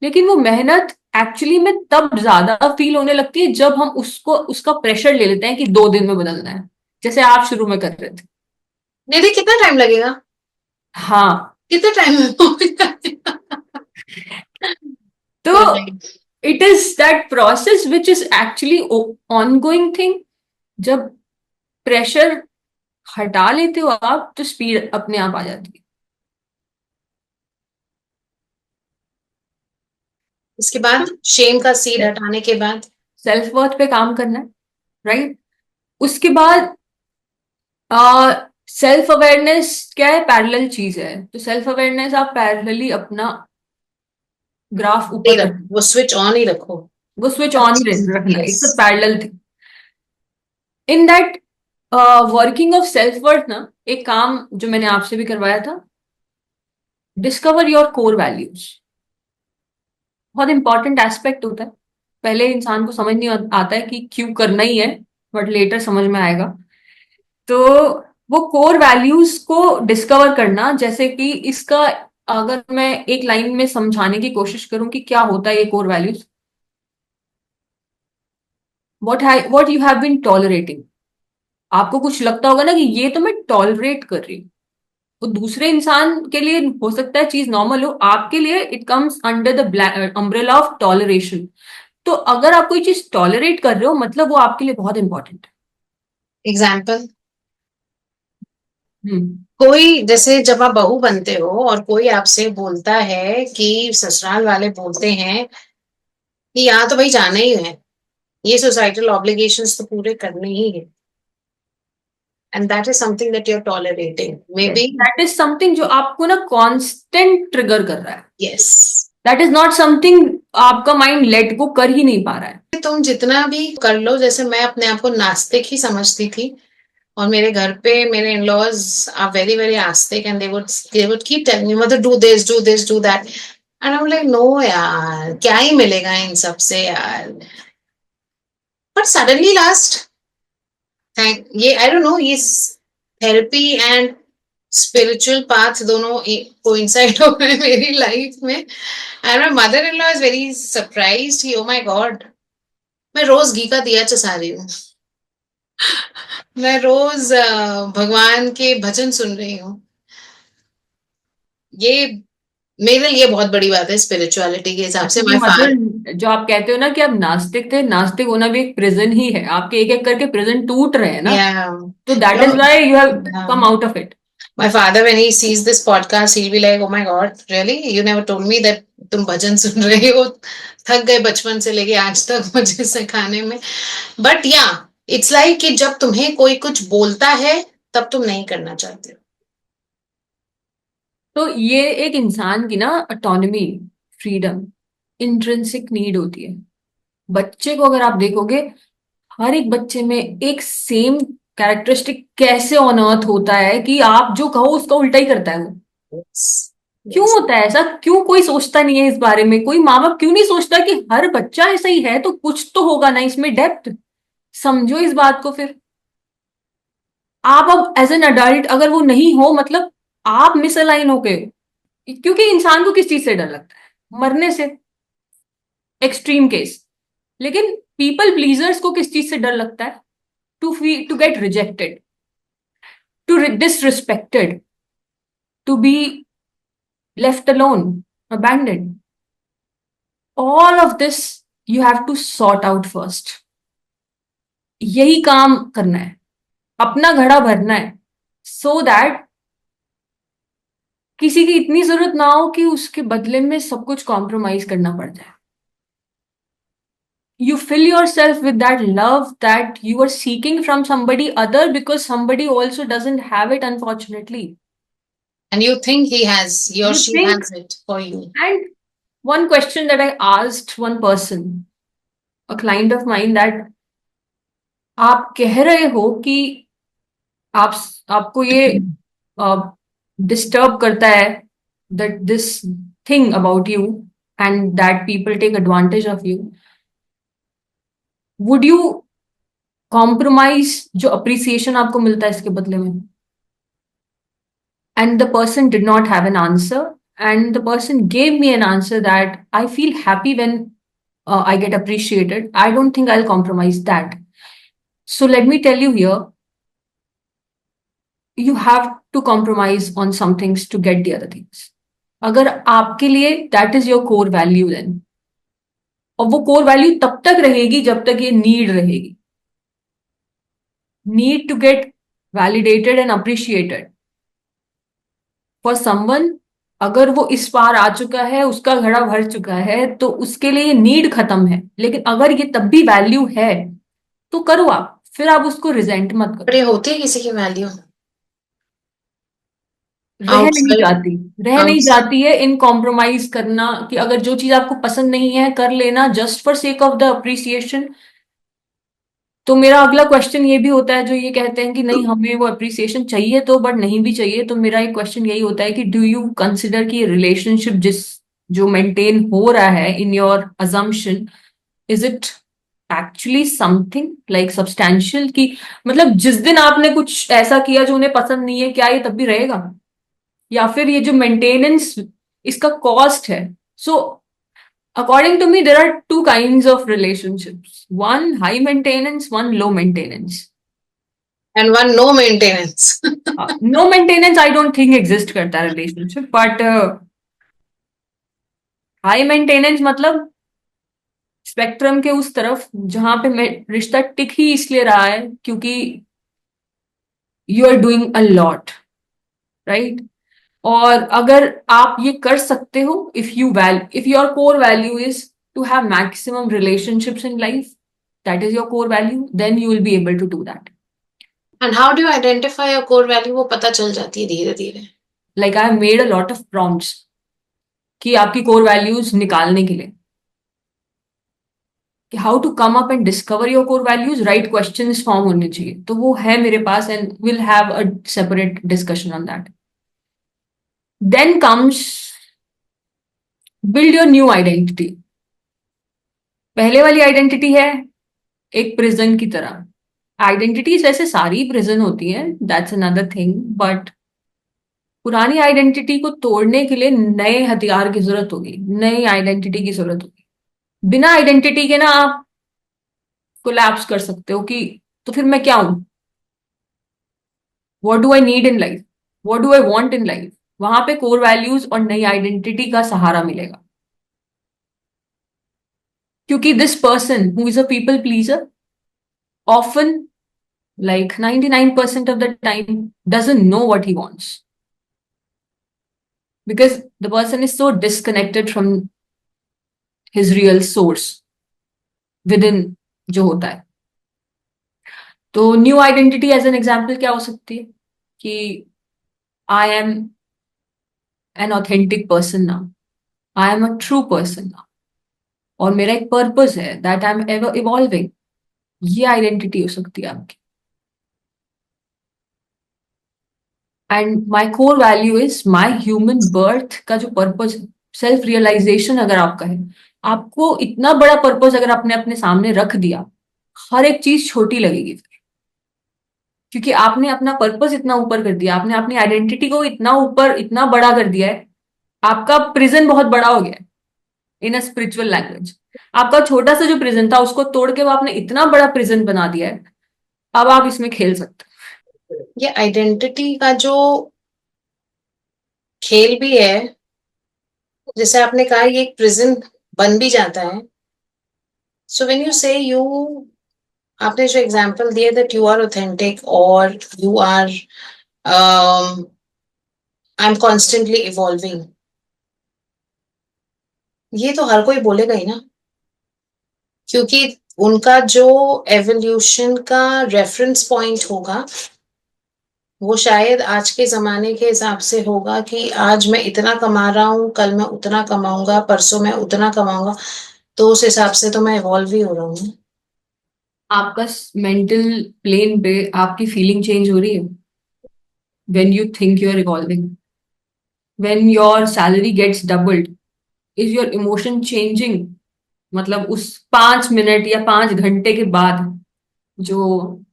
लेकिन वो मेहनत एक्चुअली में तब ज्यादा फील होने लगती है जब हम उसको उसका प्रेशर ले लेते हैं कि 2 दिन में बदलना है, जैसे आप शुरू में कर रहे थे।
दीदी कितना टाइम लगेगा?
हाँ,
कितने टाइम में?
तो it is that process which is actually ongoing thing. जब प्रेशर हटा लेते हो आप, तो स्पीड अपने आप आ जाती है।
इसके बाद शेम का सीड हटाने के बाद
सेल्फ वर्थ पे काम करना है, राइट? उसके बाद सेल्फ अवेयरनेस क्या है, पैरेलल चीज है। तो सेल्फ अवेयरनेस आप पैरेलली अपना ग्राफ
नहीं
ऊपर
रखो,
करते,
वो स्विच ऑन ही रखो।
वो स्विच ऑन ही रखना,
yes.
It's a parallel thing. In that working of self worth ना, एक काम जो मैंने आपसे भी करवाया था, डिस्कवर योर कोर वैल्यूज, बहुत इंपॉर्टेंट एस्पेक्ट होता है। पहले इंसान को समझ नहीं आता है कि क्यों करना ही है, बट लेटर समझ में आएगा। तो वो कोर वैल्यूज को डिस्कवर करना, जैसे कि इसका अगर मैं एक लाइन में समझाने की कोशिश करूं कि क्या होता है ये core values, what you have been tolerating. आपको कुछ लगता होगा ना कि ये तो मैं टॉलरेट कर रही हूँ, वो दूसरे इंसान के लिए हो सकता है चीज नॉर्मल हो, आपके लिए it comes under the umbrella of toleration. तो अगर आप कोई चीज टॉलरेट कर रहे हो, मतलब वो आपके लिए बहुत इंपॉर्टेंट
एग्जाम्पल,
है।
कोई जैसे जब आप बहू बनते हो और कोई आपसे बोलता है कि ससुराल वाले बोलते हैं कि यहाँ तो भाई जाना ही है, ये सोसाइटल ऑब्लिगेशंस तो पूरे करने ही है, and that is something that you are tolerating maybe.
That is something जो आपको ना कांस्टेंट ट्रिगर कर रहा है,
yes.
That is not something आपका माइंड लेट गो कर ही नहीं पा रहा है।
तुम जितना भी कर लो, जैसे मैं अपने आप को नास्तिक ही समझती थी, और मेरे घर पे मेरे इन-लॉज आर वेरी वेरी आस्तिक, and they would keep telling me mother do this do that, and I am like no यार, क्या ही मिलेगा इन सब से यार। बट सडनली लास्ट, थैंक ये आई डोंट नो, ये थेरेपी एंड स्पिरिचुअल पाथ दोनों कोइंसाइड हो गए मेरी लाइफ में, and my mother in law is very surprised कि ओ माय गॉड, मैं रोज घी का दिया चसा रही हूँ, मैं रोज भगवान के भजन सुन रही हूँ। ये मेरे लिए बहुत बड़ी बात है स्पिरिचुअलिटी के हिसाब से।
आपकी
माय फादर,
मदर, जो आप कहते हो ना कि आप नास्तिक थे, नास्तिक होना भी एक प्रिजन ही है, आपके एक एक करके प्रिजन टूट रहे हैं ना,
या
तो that
no,
is why you have come out of it.
my father when he sees this podcast he'll be like, oh my god, really, you never told me that तुम भजन सुन रहे हो, थक गए बचपन से लेके आज तक मुझे सिखाने में। बट या इट्स लाइक कि जब तुम्हें कोई कुछ बोलता है तब तुम नहीं करना चाहते हो।
तो ये एक इंसान की ना ऑटोनॉमी, फ्रीडम, इंट्रिंसिक नीड होती है। बच्चे को अगर आप देखोगे, हर एक बच्चे में एक सेम कैरेक्टरिस्टिक कैसे ऑन अर्थ होता है कि आप जो कहो उसका उल्टा ही करता है वो।
यस।
क्यों
यस।
होता है ऐसा, क्यों कोई सोचता नहीं है इस बारे में, कोई माँ बाप क्यों नहीं सोचता कि हर बच्चा ऐसा ही है, तो कुछ तो होगा ना इसमें डेप्थ, समझो इस बात को। फिर आप अब एज एन अडल्ट अगर वो नहीं हो, मतलब आप मिसअलाइन हो गए हो। क्योंकि इंसान को किस चीज से डर लगता है, मरने से। Extreme case. लेकिन पीपल प्लीजर्स को किस चीज से डर लगता है? To get rejected, to disrespected, to be left alone, abandoned. All of this you have to sort out first. यही काम करना है, अपना घड़ा भरना है, so that किसी की इतनी जरूरत ना हो कि उसके बदले में सब कुछ कॉम्प्रोमाइज करना पड़ जाए. You fill yourself with that love that you are seeking from somebody other, because somebody also doesn't have it, unfortunately.
And you think he has, he or
You
she
think,
has it for you.
and one question that I asked one person, a client of mine, that आप कह रहे हो कि आप आपको ये disturb करता है, that this thing about you and that people take advantage of you, would you compromise जो appreciation आपको मिलता है इसके बदले में? And the person did not have an answer, and the person gave me an answer that I feel happy when I get appreciated. I don't think I'll compromise that. So let me tell you here, you have to compromise on some things to get the other things. अगर आपके लिए that is your core value then, और वो core value तब तक रहेगी जब तक ये need रहेगी, need to get validated and appreciated for someone. अगर वो इस पार आ चुका है, उसका घड़ा भर चुका है, तो उसके लिए ये नीड खत्म है. लेकिन अगर ये तब भी वैल्यू है तो करो आप, फिर आप उसको रिजेंट मत करो.
पर ये होती है किसी की वैल्यू
रह नहीं
आउटसाइड,
जाती, रह नहीं जाती है इन कॉम्प्रोमाइज करना, कि अगर जो चीज आपको पसंद नहीं है कर लेना just for sake of the appreciation. तो मेरा अगला क्वेश्चन ये भी होता है, जो ये कहते हैं कि नहीं हमें वो अप्रिसिएशन चाहिए तो, बट नहीं भी चाहिए, तो मेरा एक क्वेश्चन यही होता है कि डू यू कंसिडर कि रिलेशनशिप जिस जो मेंटेन हो रहा है in your assumption, is it actually something like substantial? की मतलब जिस दिन आपने कुछ ऐसा किया जो उन्हें पसंद नहीं है, क्या ये तब भी रहेगा? या फिर ये जो मेंटेनेंस इसका कॉस्ट है? सो according to me, there are two kinds of relationships: one high maintenance, one low maintenance.
and one no maintenance.
No maintenance I don't think exist करता relationship, but high maintenance मतलब spectrum के उस तरफ जहां पे रिश्ता टिक ही इसलिए रहा है क्योंकि you are doing a lot, right? और अगर आप ये कर सकते हो, if your core value is to have maximum relationships in life, that is your core value, then you will be able to do that.
And how do you identify your core value? वो पता चल जाती है धीरे धीरे.
Like I have made a lot of prompts कि आपकी core values निकालने के लिए, कि how to come up and discover your core values, right questions form होने चाहिए. तो वो है मेरे पास, and will have a separate discussion on that. Then comes build your new identity. पहले वाली आइडेंटिटी है एक प्रिजन की तरह. आइडेंटिटीज वैसे सारी प्रिजन होती हैं, दैट्स अनदर थिंग, बट पुरानी आइडेंटिटी को तोड़ने के लिए नए हथियार की जरूरत होगी, नई आइडेंटिटी की जरूरत होगी. बिना आइडेंटिटी के ना आप कोलैप्स कर सकते हो कि तो फिर मैं क्या हूं, what do I need in life, what do I want in life. वहां पे कोर वैल्यूज और नई आइडेंटिटी का सहारा मिलेगा. क्योंकि this person who is a people pleaser often, like 99% of the time, doesn't know what he wants, because the person is so disconnected from his real source within जो होता है. तो new identity as an example क्या हो सकती है कि I am an authentic person now, I am a true person now, और मेरा एक पर्पस है, that I am ever evolving. ये आइडेंटिटी हो सकती है आपकी. And my core value is my human birth का जो पर्पज है, सेल्फ रियलाइजेशन अगर आपका है, आपको इतना बड़ा पर्पज अगर आपने अपने सामने रख दिया, हर एक चीज छोटी लगेगी फिर. क्योंकि आपने अपना पर्पस इतना ऊपर कर दिया, आपने अपनी आइडेंटिटी को इतना ऊपर इतना बड़ा कर दिया है, आपका प्रिजन बहुत बड़ा हो गया है इन अ स्पिरिचुअल लैंग्वेज. आपका छोटा सा जो प्रिजन था उसको तोड़ के वो आपने इतना बड़ा प्रिजन बना दिया है, अब आप इसमें खेल सकते
ये आइडेंटिटी का जो खेल भी है, जैसे आपने कहा, ये एक प्रिजन बन भी जाता है. So when you say you, आपने जो एग्जांपल दिया दैट यू आर ऑथेंटिक और you are, I am constantly evolving, ये तो हर कोई बोलेगा ही ना, क्योंकि उनका जो एवोल्यूशन का रेफरेंस पॉइंट होगा वो शायद आज के जमाने के हिसाब से होगा कि आज मैं इतना कमा रहा हूँ, कल मैं उतना कमाऊंगा, परसों मैं उतना कमाऊंगा. तो उस हिसाब से तो मैं इवॉल्व ही हो रहा हूँ.
आपका मेंटल प्लेन पे आपकी फीलिंग चेंज हो रही है when you think you are evolving. When your salary gets doubled, is your emotion changing? मतलब उस 5 मिनट या 5 घंटे के बाद जो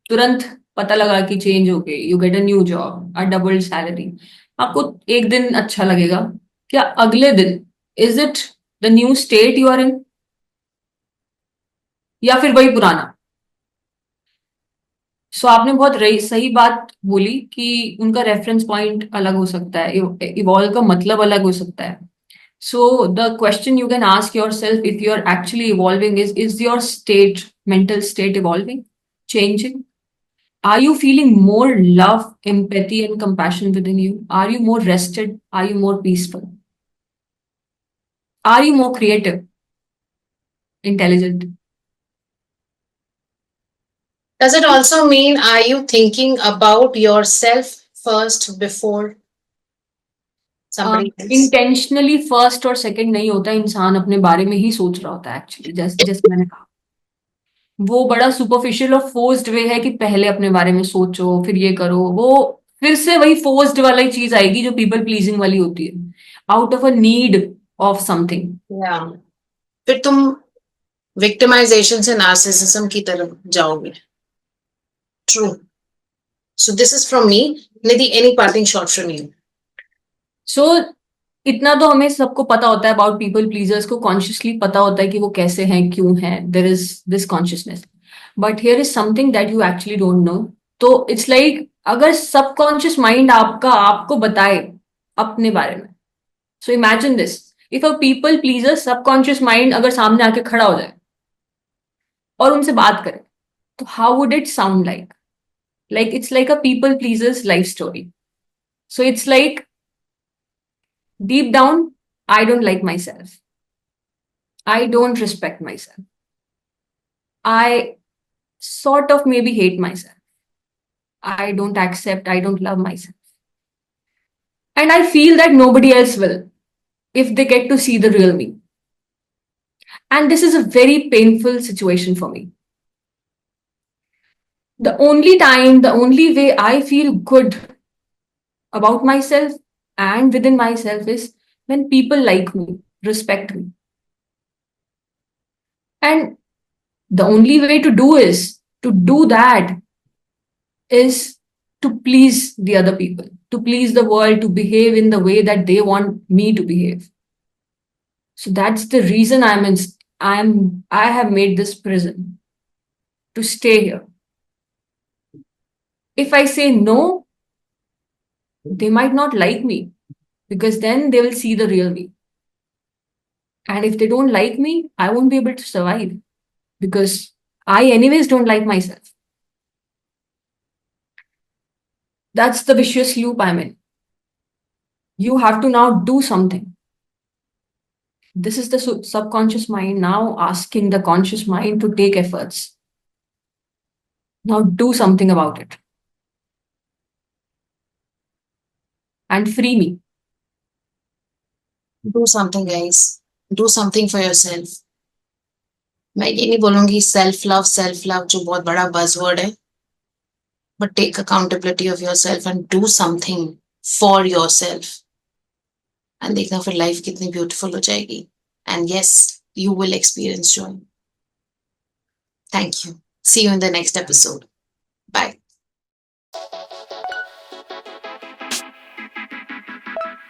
तुरंत पता लगा कि चेंज हो गई, you get a new job, a doubled salary, आपको एक दिन अच्छा लगेगा? क्या अगले दिन is it the new state you are in, या फिर वही पुराना? सो आपने बहुत सही बात बोली कि उनका रेफरेंस पॉइंट अलग हो सकता है, इवॉल्व का मतलब अलग हो सकता है. So the question you can ask yourself if you're actually evolving is your state, mental state evolving, changing? Are you feeling more love, empathy, and compassion within you? Are you more rested? Are you more peaceful? Are you more creative, intelligent?
Does it also mean, are you thinking about yourself first before somebody else?
Intentionally first और second नहीं होता, इंसान अपने बारे में ही सोच रहा होता है एक्चुअली, जैसे जैसे मैंने कहा. वो बड़ा सुपरफिशियल और फोर्स्ड वे है कि पहले अपने बारे में सोचो फिर ये करो. वो फिर से वही फोर्स्ड वाली चीज आएगी जो पीपल प्लीजिंग वाली होती है, out of a need of something.
या फिर तुम विक्टिमाइजेशन से नार्सिसिज्म की तरफ जाओगे. True. So this is from me. Nidhi, any parting shot from you?
So इतना तो हमें सबको पता होता है अबाउट पीपल प्लीजर्स को, कॉन्शियसली पता होता है कि वो कैसे हैं, क्यों हैं, there is this consciousness. But here is something that you actually don't know. तो इट्स लाइक अगर सबकॉन्शियस माइंड आपका आपको बताए अपने बारे में. So imagine this, if a people pleaser subconscious mind अगर सामने आके खड़ा हो जाए और उनसे बात करे, तो how would it sound like? Like it's like a people pleasures life story. So it's like deep down, I don't like myself. I don't respect myself. I sort of maybe hate myself. I don't accept, I don't love myself. And I feel that nobody else will if they get to see the real me. And this is a very painful situation for me. The only time, the only way I feel good about myself and within myself is when people like me, respect me. And the only way to do is to do that is to please the other people, to please the world, to behave in the way that they want me to behave. So that's the reason I have made this prison to stay here. If I say no, they might not like me because then they will see the real me. And if they don't like me, I won't be able to survive because I, anyways, don't like myself. That's the vicious loop I'm in. You have to now do something. This is the subconscious mind now asking the conscious mind to take efforts. Now do something about it and free me.
Do something, guys. Do something for yourself. मैं ये नहीं बोलूंगी self love जो बहुत बड़ा buzzword है, but take accountability of yourself and do something for yourself. And देखना फिर लाइफ कितनी ब्यूटीफुल हो जाएगी. And yes, you will experience joy. Thank you. See you in the next episode. Bye.